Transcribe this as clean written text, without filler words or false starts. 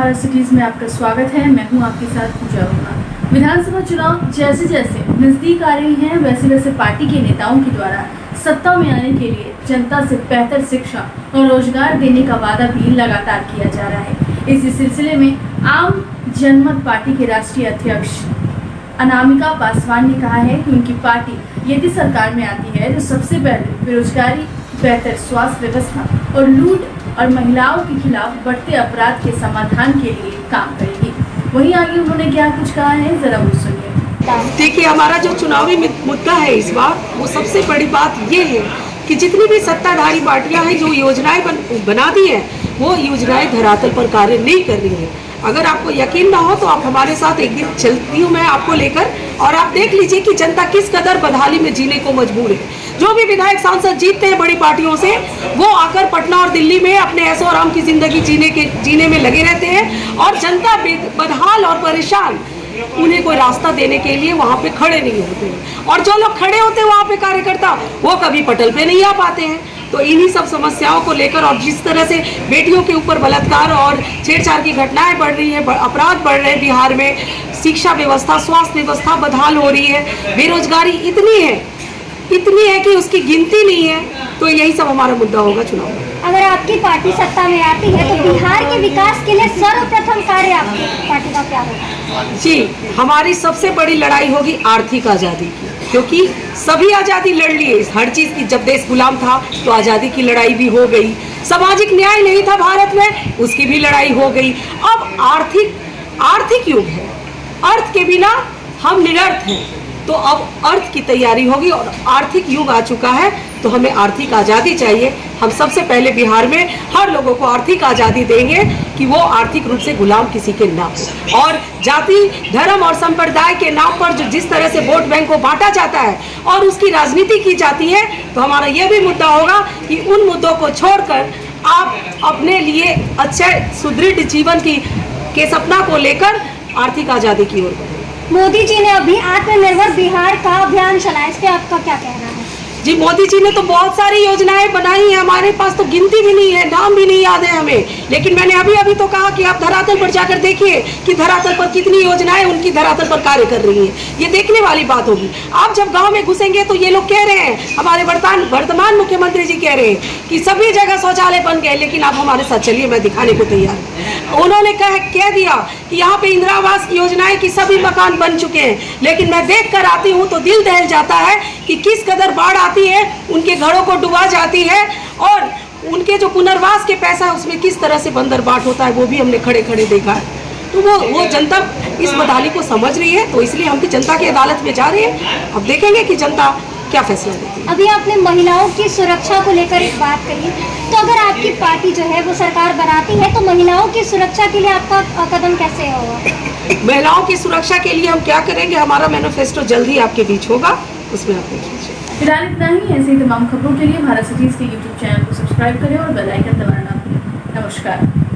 Bharat cities में आपका स्वागत है। मैं हूं आपके साथ पूजा वर्मा। विधानसभा चुनाव जैसे जैसे नजदीक आ रही हैं, वैसे वैसे पार्टी के नेताओं के द्वारा सत्ता में आने के लिए जनता से बेहतर शिक्षा और रोजगार देने का वादा भी लगातार किया जा रहा है। इसी सिलसिले में आम जनमत पार्टी के राष्ट्रीय अध्यक्ष अनामिका पासवान ने कहा है कि उनकी पार्टी यदि सरकार में आती है तो सबसे पहले बेरोजगारी, बेहतर स्वास्थ्य व्यवस्था और लूट और महिलाओं के खिलाफ बढ़ते अपराध के समाधान के लिए काम करेगी। वहीं आगे उन्होंने क्या कुछ कहा है, जरा वो सुनिए। देखिए, हमारा जो चुनावी मुद्दा है इस बार, वो सबसे बड़ी बात ये है कि जितनी भी सत्ताधारी पार्टियां हैं जो योजनाएं बना दी हैं, वो योजनाएं धरातल पर कार्य नहीं कर रही हैं। अगर आपको यकीन ना हो तो आप हमारे साथ एक दिन चलती हूँ मैं आपको लेकर, और आप देख लीजिए कि जनता किस कदर बदहाली में जीने को मजबूर है। जो भी विधायक सांसद जीतते हैं बड़ी पार्टियों से, वो आकर पटना और दिल्ली में अपने ऐशो आराम की जिंदगी जीने में लगे रहते हैं, और जनता बदहाल और परेशान, उन्हें कोई रास्ता देने के लिए वहाँ पे खड़े नहीं होते हैं। और जो लोग खड़े होते हैं वहाँ पे कार्यकर्ता, वो कभी पटल पे नहीं आ पाते हैं। तो इन्हीं सब समस्याओं को लेकर, और जिस तरह से बेटियों के ऊपर बलात्कार और छेड़छाड़ की घटनाएं बढ़ रही हैं, अपराध बढ़ रहे हैं बिहार में, शिक्षा व्यवस्था, स्वास्थ्य व्यवस्था बदहाल हो रही है, बेरोजगारी इतनी है कि उसकी गिनती नहीं है। तो यही सब हमारा मुद्दा होगा चुनाव में। अगर आपकी पार्टी सत्ता में आती है तो बिहार के विकास के लिए सर्वप्रथम कार्य आपकी पार्टी का क्या होगा? जी, हमारी सबसे बड़ी लड़ाई होगी आर्थिक आज़ादी की, क्योंकि सभी आज़ादी लड़ लिए हर चीज़ की। जब देश गुलाम था तो आज़ादी की लड़ाई भी हो गई, सामाजिक न्याय नहीं था भारत में, उसकी भी लड़ाई हो गई। अब आर्थिक युग है, अर्थ के बिना हम निरर्थ हैं। तो अब अर्थ की तैयारी होगी, और आर्थिक युग आ चुका है, तो हमें आर्थिक आज़ादी चाहिए। हम सबसे पहले बिहार में हर लोगों को आर्थिक आज़ादी देंगे कि वो आर्थिक रूप से गुलाम किसी के ना हो। और जाति, धर्म और संप्रदाय के नाम पर जो जिस तरह से वोट बैंक को बांटा जाता है और उसकी राजनीति की जाती है, तो हमारा ये भी मुद्दा होगा कि उन मुद्दों को छोड़कर आप अपने लिए अच्छे सुदृढ़ जीवन के सपना को लेकर आर्थिक आज़ादी की ओर बढ़ें। मोदी जी ने अभी आत्मनिर्भर बिहार का अभियान चलाया, इस पे आपका क्या कहना है? जी, मोदी जी ने तो बहुत सारी योजनाएं बनाई हैं, हमारे पास तो गिनती भी नहीं है, नाम भी नहीं याद है हमें। लेकिन मैंने अभी तो कहा कि आप धरातल पर जाकर देखिए कि धरातल पर कितनी योजनाएं उनकी धरातल पर कार्य कर रही हैं। ये देखने वाली बात होगी। आप जब गांव में घुसेंगे तो ये लोग कह रहे हैं, हमारे वर्तमान मुख्यमंत्री जी कह रहे हैं कि सभी जगह शौचालय बन गए। लेकिन आप हमारे साथ चलिए, मैं दिखाने को तैयार हूँ। उन्होंने कह दिया कि यहाँ पे इंदिरा आवास की योजनाएं की सभी मकान बन चुके हैं। लेकिन मैं देख कर आती हूँ तो दिल दहल जाता है कि किस कदर बाढ़ आती है, उनके घरों को डुबा जाती है, और उनके जो पुनर्वास के पैसा है उसमें किस तरह से बंदरबाट होता है, वो भी हमने खड़े खड़े देखा है। तो वो जनता इस बदहाली को समझ रही है, तो इसलिए हम भी जनता की अदालत में जा रहे हैं। अब देखेंगे कि जनता क्या फैसला देती है। अभी आपने महिलाओं की सुरक्षा को लेकर एक बात कही, तो अगर आपकी पार्टी जो है वो सरकार बनाती है तो महिलाओं की सुरक्षा के लिए आपका कदम कैसे होगा? महिलाओं की सुरक्षा के लिए हम क्या करेंगे, हमारा मैनिफेस्टो जल्दी आपके बीच होगा, उसमें आप देख लीजिए। फिलहाल इतना ही। ऐसे ही तमाम खबरों के लिए भारत सिटीज के YouTube चैनल को सब्सक्राइब करें और बेल आइकन दबाना ना भूलें। नमस्कार।